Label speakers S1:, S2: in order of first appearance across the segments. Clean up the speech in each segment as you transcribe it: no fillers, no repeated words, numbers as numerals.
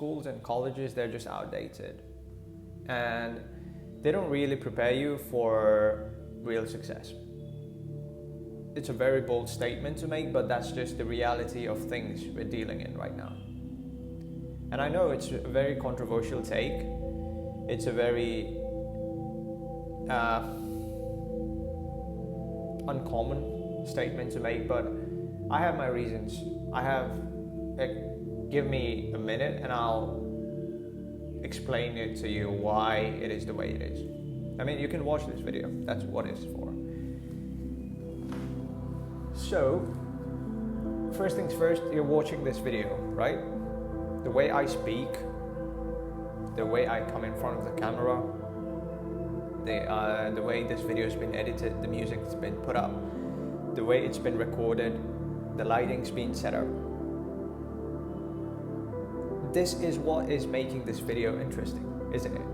S1: schools and colleges, they're just outdated, and they don't really prepare you for real success. It's a very bold statement to make, but that's just the reality of things we're dealing in right now. And I know it's a very controversial take. It's a very uncommon statement to make, but I have my reasons. Give me a minute and I'll explain it to you why it is the way it is. I mean, you can watch this video. That's what it's for. So, first things first, you're watching this video, right? The way I speak, the way I come in front of the camera, the way this video has been edited, the music's been put up, the way it's been recorded, the lighting's been set up. This is what is making this video interesting, isn't it?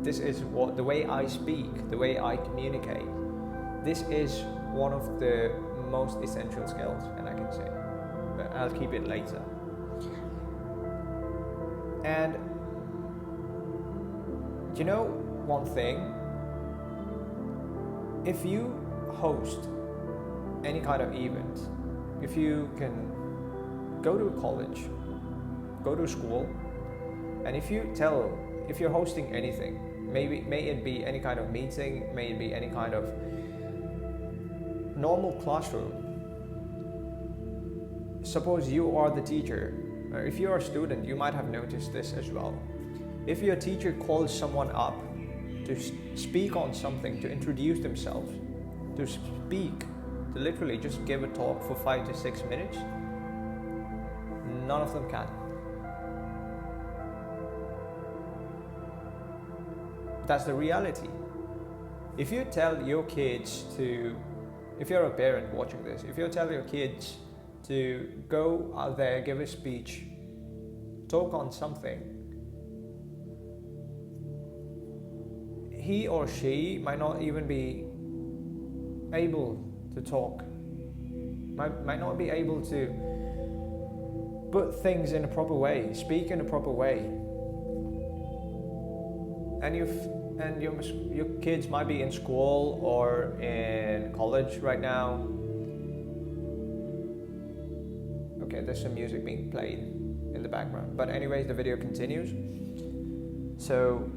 S1: This is what, the way I speak, the way I communicate. This is one of the most essential skills, and I can say, but I'll keep it later. And you know one thing? If you host any kind of event, if you can go to a college, go to school, and if you're hosting anything, may it be any kind of meeting, may it be any kind of normal classroom. Suppose you are the teacher, or if you're a student, you might have noticed this as well. If your teacher calls someone up to speak on something, to introduce themselves, to speak, to literally just give a talk for 5 to 6 minutes, none of them can. That's the reality. If you tell your kids to, if you're a parent watching this, if you tell your kids to go out there, give a speech, talk on something, he or she might not even be able to talk, might not be able to put things in a proper way, speak in a proper way. And your kids might be in school or in college right now. Okay, there's some music being played in the background. But anyways, the video continues. So,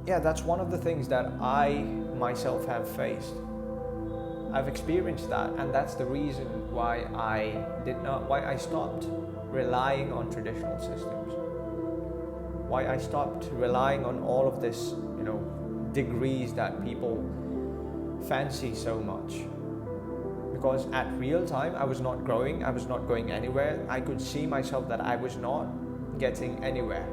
S1: yeah, that's one of the things that I myself have faced. I've experienced that, and that's the reason why I stopped relying on traditional systems. Why I stopped relying on all of this, degrees that people fancy so much. Because at real time, I was not growing, I was not going anywhere. I could see myself that I was not getting anywhere.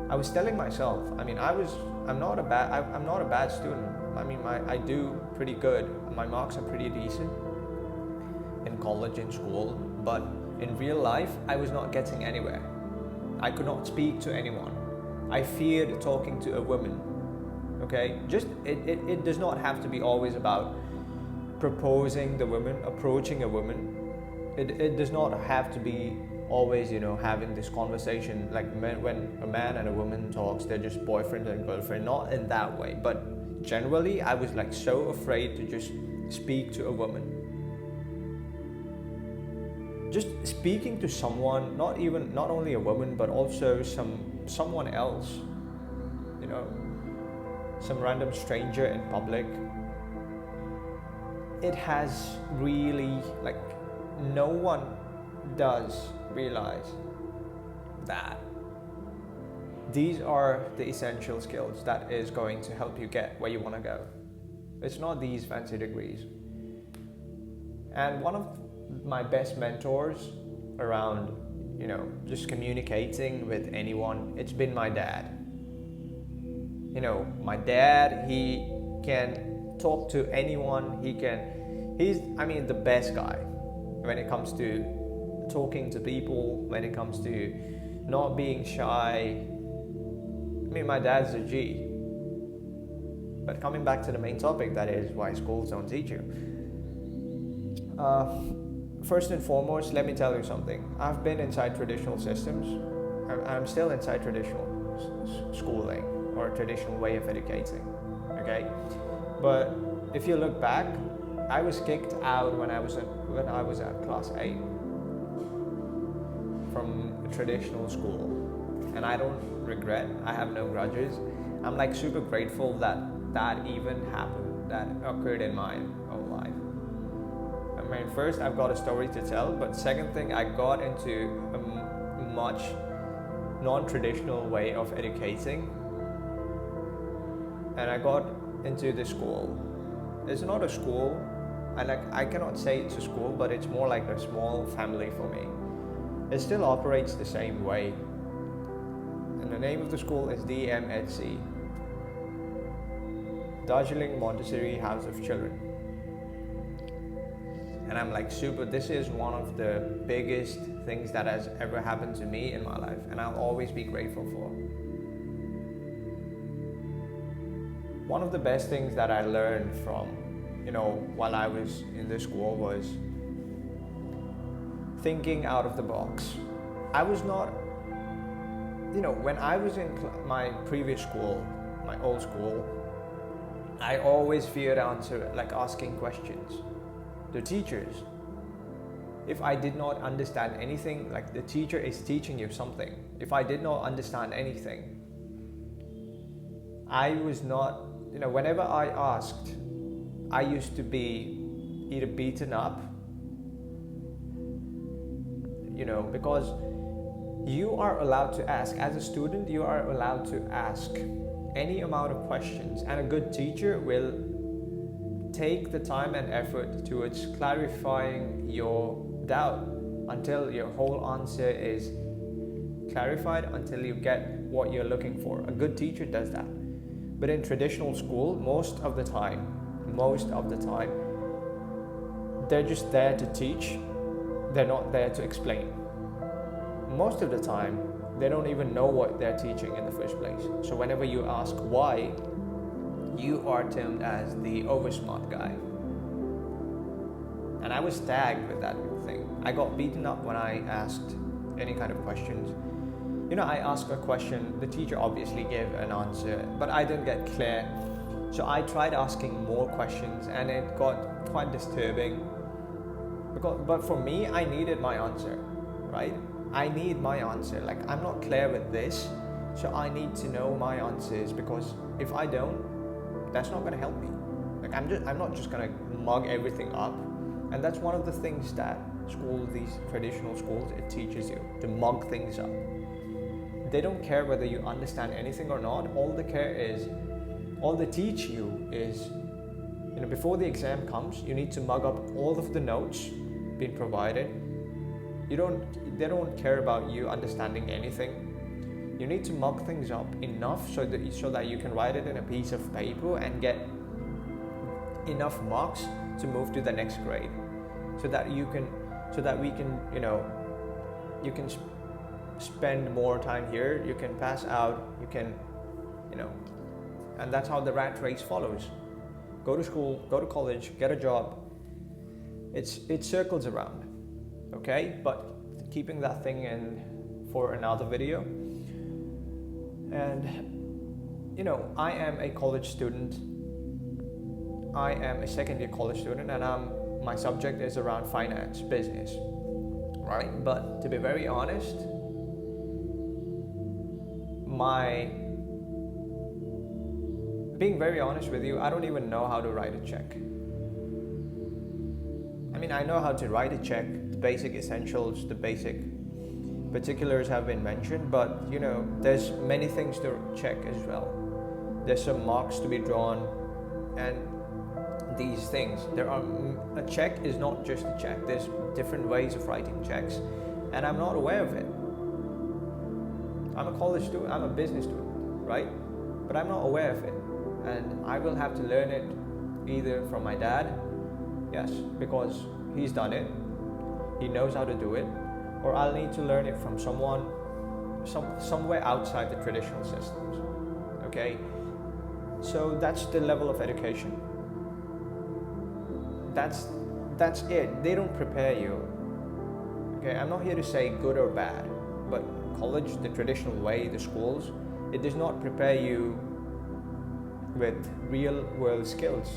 S1: I was telling myself, I'm not a bad student. I do pretty good. My marks are pretty decent in college, in school, but in real life, I was not getting anywhere. I could not speak to anyone. I feared talking to a woman. Okay, it does not have to be always about proposing the woman, approaching a woman. It does not have to be always, having this conversation like when a man and a woman talks, they're just boyfriend and girlfriend. Not in that way, but generally, I was like so afraid to just speak to a woman. Just speaking to someone, not only a woman, but also someone else, some random stranger in public. It has really, no one does realize that these are the essential skills that is going to help you get where you want to go. It's not these fancy degrees. And one of my best mentors around, just communicating with anyone, it's been my dad. My dad, he can talk to anyone. He's the best guy when it comes to talking to people, when it comes to not being shy. My dad's a G. But coming back to the main topic, that is why schools don't teach you. first and foremost, let me tell you something. I've been inside traditional systems. I'm still inside traditional schooling or traditional way of educating. Okay, but if you look back, I was kicked out when I was at class 8 from a traditional school, and I don't regret. I have no grudges. I'm like super grateful that that even happened, that occurred in my own life. I mean, first I've got a story to tell, but second thing, I got into a much non-traditional way of educating, and I got into the school. It's not a school, and I cannot say it's a school, but it's more like a small family for me. It still operates the same way, and the name of the school is DMHC, Darjeeling Montessori House of Children. And I'm like this is one of the biggest things that has ever happened to me in my life, and I'll always be grateful for. One of the best things that I learned from, while I was in the school was thinking out of the box. I was not, when I was in my previous school, my old school, I always feared asking questions to teachers. If I did not understand anything, like the teacher is teaching you something, if I did not understand anything, I was not, whenever I asked, I used to be either beaten up, because you are allowed to ask. As a student, you are allowed to ask any amount of questions, and a good teacher will take the time and effort towards clarifying your doubt until your whole answer is clarified, until you get what you're looking for. A good teacher does that. But in traditional school, most of the time, they're just there to teach. They're not there to explain. Most of the time, they don't even know what they're teaching in the first place. So whenever you ask why, you are termed as the oversmart guy. And I was tagged with that thing. I got beaten up when I asked any kind of questions. I asked a question, the teacher obviously gave an answer, but I didn't get clear. So I tried asking more questions, and it got quite disturbing. But for me, I needed my answer, right? I need my answer. Like, I'm not clear with this, so I need to know my answers, because if I don't, that's not going to help me. Like, I'm not just going to mug everything up. And that's one of the things that these traditional schools, it teaches you to mug things up. They don't care whether you understand anything or not. All they teach you is, before the exam comes, you need to mug up all of the notes being provided. They don't care about you understanding anything. You need to mug things up enough so that you can write it in a piece of paper and get enough marks to move to the next grade, so that we can you can spend more time here, you can pass out, you can, and that's how the rat race follows. Go to school, go to college, get a job. It circles around, okay? But keeping that thing in for another video. And I am a college student. I am a second year college student, and my subject is around finance, business, right? But to be very honest, being very honest with you, I don't even know how to write a check. I mean, I know how to write a check, the basic essentials, the basic particulars have been mentioned, but there's many things to check as well. There's some marks to be drawn, and these things. A check is not just a check. There's different ways of writing checks, and I'm not aware of it. I'm a college student, I'm a business student, right? But I'm not aware of it, and I will have to learn it either from my dad, yes, because he's done it, he knows how to do it, or I'll need to learn it from someone somewhere outside the traditional systems. Okay, so that's the level of education. That's it. They don't prepare you. Okay, I'm not here to say good or bad, but college, the traditional way, the schools, it does not prepare you with real world skills.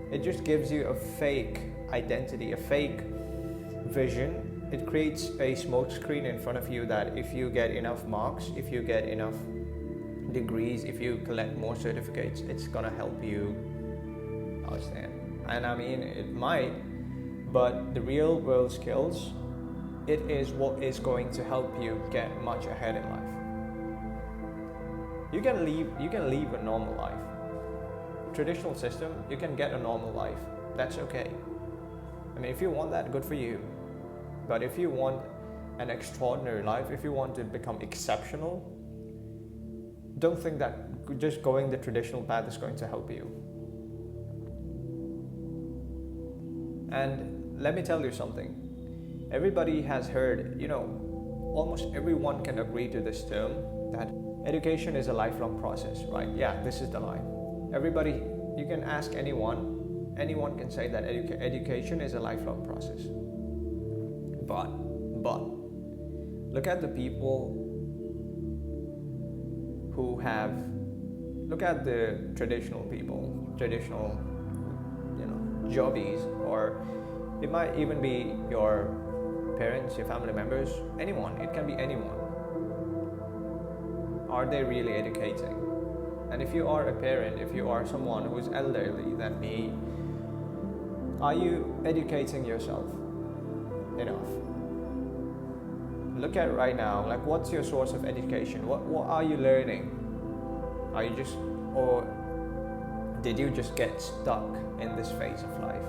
S1: It just gives you a fake identity, a fake vision. It creates a smoke screen in front of you that if you get enough marks, if you get enough degrees, if you collect more certificates, it's gonna help you understand. And I mean, it might, but the real world skills, it is what is going to help you get much ahead in life. You can live a normal life. Traditional system, you can get a normal life. That's okay. I mean, if you want that, good for you. But if you want an extraordinary life, if you want to become exceptional, don't think that just going the traditional path is going to help you. And let me tell you something. Everybody has heard, almost everyone can agree to this term that education is a lifelong process, right? Yeah, this is the line. Everybody, you can ask anyone can say that education is a lifelong process. But, look at the people look at the traditional people, jobbies, or it might even be your parents, your family members, anyone, it can be anyone. Are they really educating? And if you are a parent, if you are someone who is elderly than me, are you educating yourself enough? Look at it right now, like what's your source of education? What are you learning? Are you just, or did you just get stuck in this phase of life?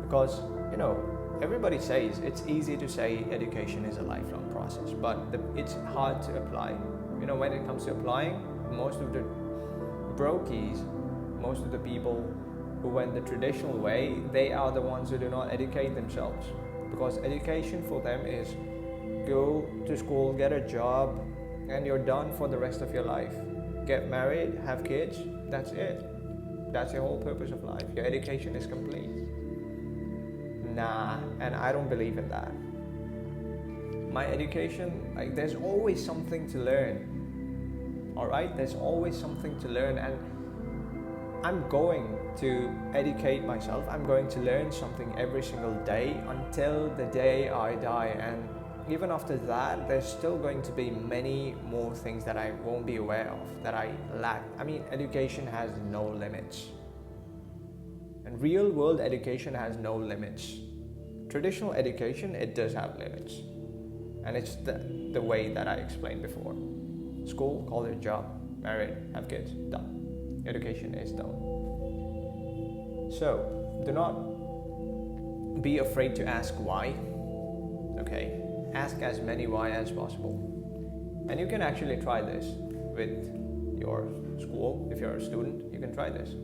S1: Because, everybody says it's easy to say education is a lifelong process, but it's hard to apply. When it comes to applying, most of the brokies, most of the people who went the traditional way, they are the ones who do not educate themselves. Because education for them is go to school, get a job, and you're done for the rest of your life. Get married, have kids, that's it. That's your whole purpose of life. Your education is complete. Nah, and I don't believe in that. My education, there's always something to learn. Alright, there's always something to learn, and I'm going to educate myself. I'm going to learn something every single day until the day I die. And even after that, there's still going to be many more things that I won't be aware of, that I lack. I mean, education has no limits. And real world education has no limits. Traditional education, it does have limits. And it's the way that I explained before. School, college, job, married, have kids, done. Education is done. So, do not be afraid to ask why. Okay? Ask as many why as possible. And you can actually try this with your school. If you're a student, you can try this.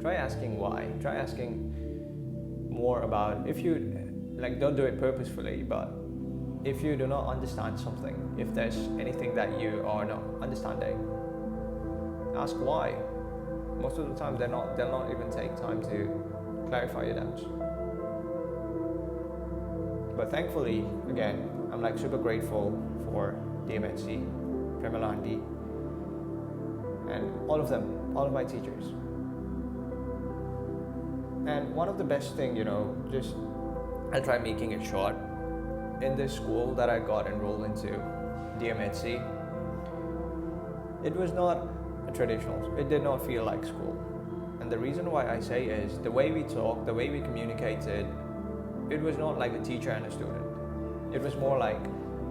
S1: Try asking why. Try asking more about, if you, don't do it purposefully, but if you do not understand something, if there's anything that you are not understanding, ask why. Most of the time, they'll not even take time to clarify your doubts. But thankfully, again, I'm super grateful for DMHC, Premila Aunty, and all of them, all of my teachers. And one of the best thing, I'll try making it short. In this school that I got enrolled into, DMHC, it was not a traditional, it did not feel like school. And the reason why I say is the way we talked, the way we communicated, it was not like a teacher and a student. It was more like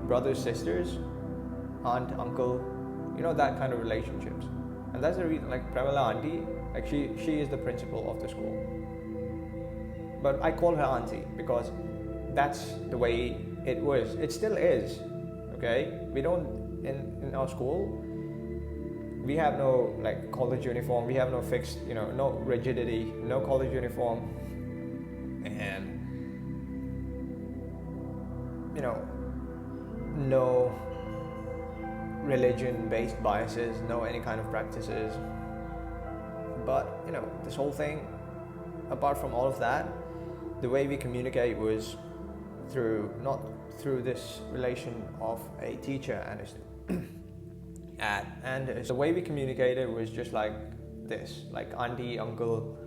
S1: brothers, sisters, aunt, uncle, that kind of relationships. And that's the reason, Premila Aunty, she is the principal of the school. But I call her auntie because that's the way it was. It still is, okay? We don't, in our school, we have no college uniform, we have no fixed, no rigidity, no college uniform, and no religion-based biases, no any kind of practices. But this whole thing, apart from all of that, the way we communicate was not through this relation of a teacher and a student. And the way we communicated was just like this, like auntie, uncle.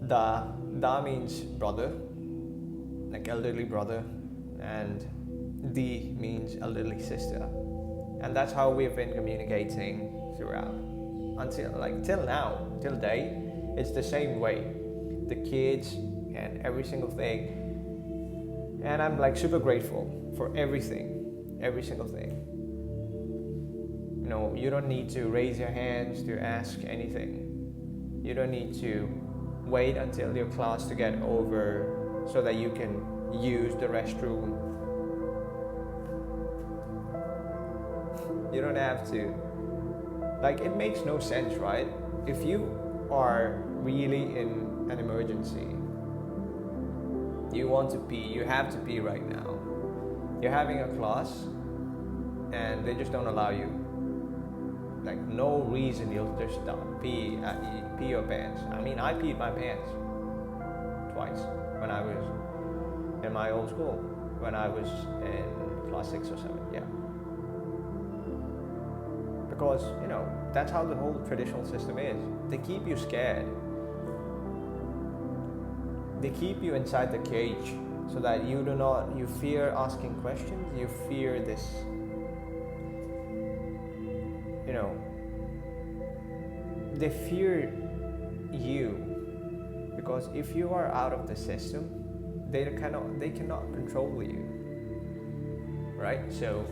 S1: Da means brother, like elderly brother, and Di means elderly sister. And that's how we've been communicating throughout until till now, till date. It's the same way, the kids and every single thing. And I'm like super grateful for everything, every single thing. You know, you don't need to raise your hands to ask anything. You don't need to wait until your class to get over so that you can use the restroom. You don't have to. Like, it makes no sense, right? If you are really in an emergency, you want to pee, you have to pee right now. You're having a class and they just don't allow you. Like, no reason, you'll just pee your pants. I mean, I peed my pants twice when I was in my old school, when I was in class 6 or 7, yeah. Because, you know, that's how the whole traditional system is. They keep you scared. They keep you inside the cage so that you fear asking questions, you fear this, you know, they fear you, because if you are out of the system, they cannot control you, right? So,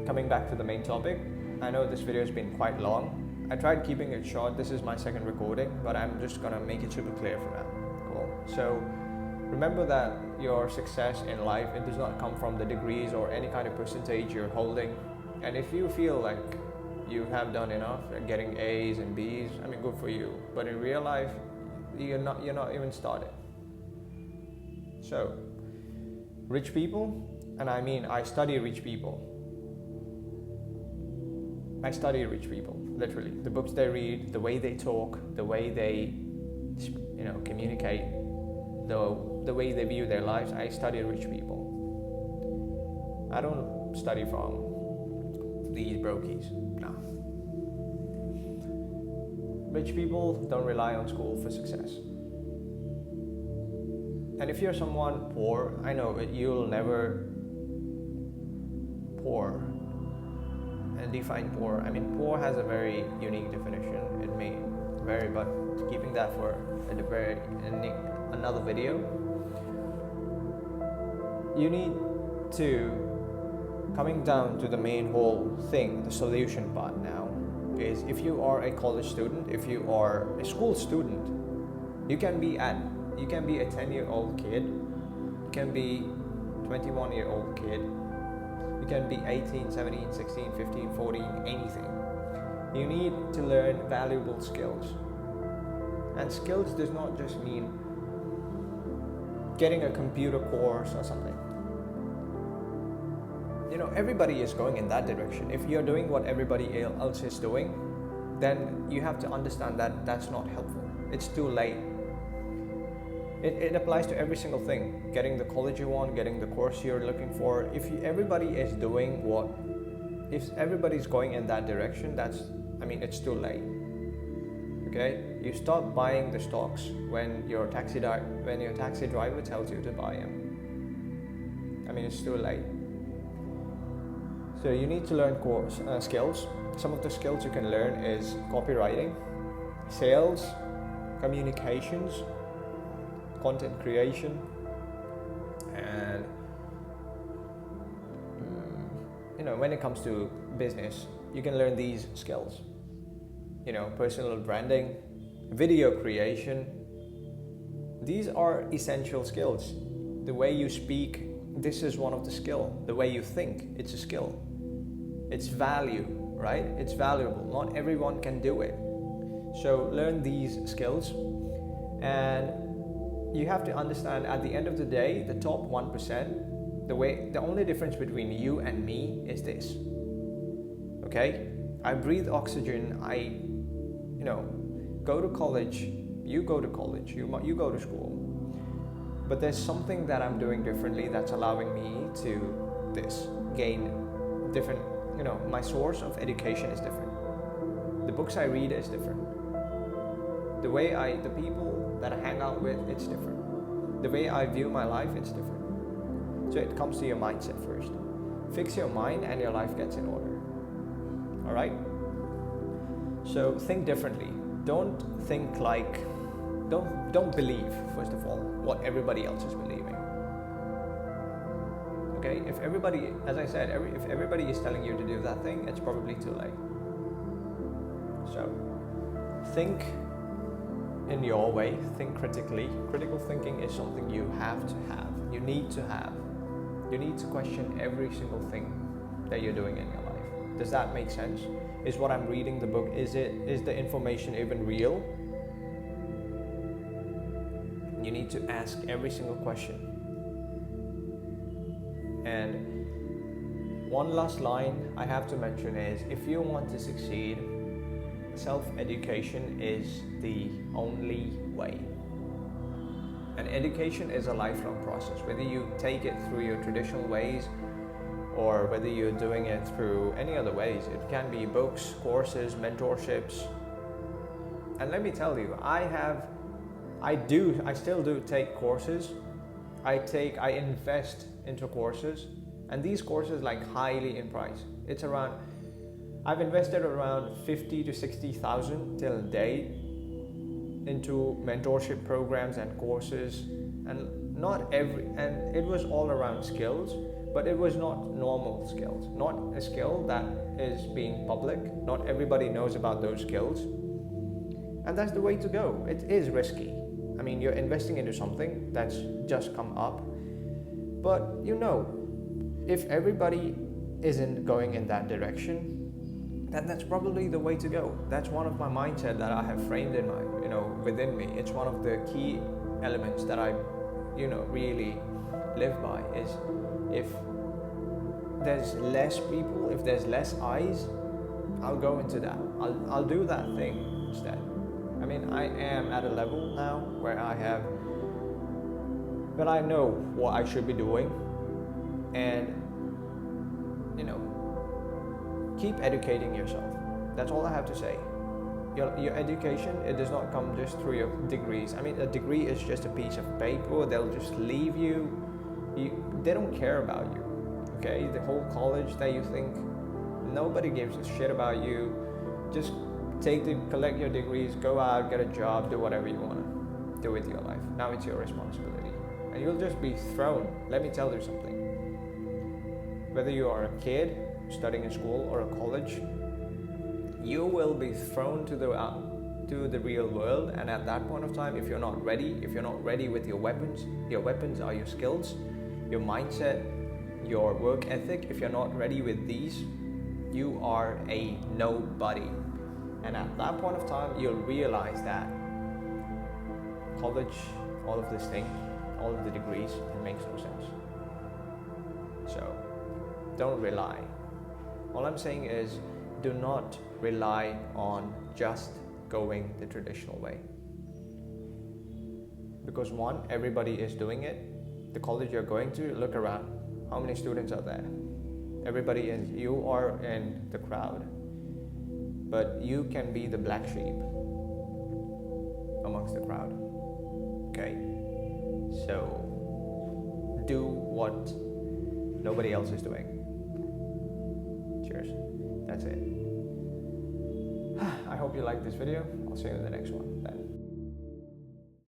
S1: coming back to the main topic, I know this video has been quite long. I tried keeping it short. This is my second recording, but I'm just gonna make it super clear for now. Cool. So, remember that your success in life, it does not come from the degrees or any kind of percentage you're holding. And if you feel like you have done enough at getting A's and B's, I mean, good for you. But in real life, you're not even started. So, rich people, and I mean, I study rich people. I study rich people, literally. The books they read, the way they talk, the way they, you know, communicate, the way they view their lives. I study rich people. I don't study from these brokies. No. Rich people don't rely on school for success. And if you're someone poor, I know you'll never poor. And define poor. I mean, poor has a very unique definition. It may vary, but keeping that for another video. You need to, coming down to the main whole thing, the solution part now, is if you are a college student, if you are a school student, you can be a 10-year-old kid, you can be 21-year-old kid, you can be 18, 17, 16, 15, 14, anything. You need to learn valuable skills. And skills does not just mean getting a computer course or something. You know, everybody is going in that direction. If you're doing what everybody else is doing, then you have to understand that that's not helpful. It's too late. It applies to every single thing. Getting the college you want, getting the course you're looking for. If everybody's going in that direction, it's too late. Okay? You stop buying the stocks when your taxi driver tells you to buy them. I mean, it's too late. So you need to learn skills. Some of the skills you can learn is copywriting, sales, communications, content creation, and when it comes to business, you can learn these skills. Personal branding, video creation. These are essential skills. The way you speak, this is one of the skill. The way you think, it's a skill. It's value, right? It's valuable. Not everyone can do it. So learn these skills, and you have to understand at the end of the day, the top 1%, the only difference between you and me is this. Okay? I breathe oxygen, I go to college You go to college, you go to school. But there's something that I'm doing differently that's allowing me to gain different, my source of education is different. The books I read is different. The people that I hang out with, it's different. The way I view my life, it's different. So it comes to your mindset first. Fix your mind and your life gets in order. All right? So think differently. Don't believe, first of all, what everybody else is believing. Okay? If everybody, as I said, if everybody is telling you to do that thing, it's probably too late. So think in your way, think critically. Critical thinking is something you have to have. You need to have. You need to question every single thing that you're doing in your life. Does that make sense? Is what I'm reading the book, is the information even real? You need to ask every single question. And one last line I have to mention is, if you want to succeed, self-education is the only way. And education is a lifelong process. Whether you take it through your traditional ways or whether you're doing it through any other ways, it can be books, courses, mentorships. And let me tell you, I still do take courses. I invest into courses, and these courses highly in price. I've invested around 50 to 60,000 till a day into mentorship programs and courses, and it was all around skills, but it was not normal skills, not a skill that is being public. Not everybody knows about those skills, and that's the way to go. It is risky. I mean, you're investing into something that's just come up, but if everybody isn't going in that direction, then that's probably the way to go. That's one of my mindset that I have framed in within me. It's one of the key elements that I, really live by, is if there's less people, if there's less eyes, I'll go into that. I'll do that thing instead. I mean, I am at a level now where I know what I should be doing, and keep educating yourself. That's all I have to say. Your education, it does not come just through your degrees. I mean, a degree is just a piece of paper. They'll just leave you. They don't care about you. Okay, the whole college that you think, nobody gives a shit about you. Just collect your degrees, go out, get a job, do whatever you want to do with your life. Now it's your responsibility, and you'll just be thrown. Let me tell you something. Whether you are a kid studying in school or a college, you will be thrown to the real world. And at that point of time, if you're not ready with your weapons are your skills, your mindset, your work ethic. If you're not ready with these, you are a nobody. And at that point of time, you'll realize that college, all of this thing, all of the degrees, it makes no sense. So don't rely. All I'm saying is, do not rely on just going the traditional way. Because one, everybody is doing it. The college you're going to, look around. How many students are there? You are in the crowd. But you can be the black sheep amongst the crowd. Okay? So do what nobody else is doing. Cheers. That's it. I hope you liked this video. I'll see you in the next one then.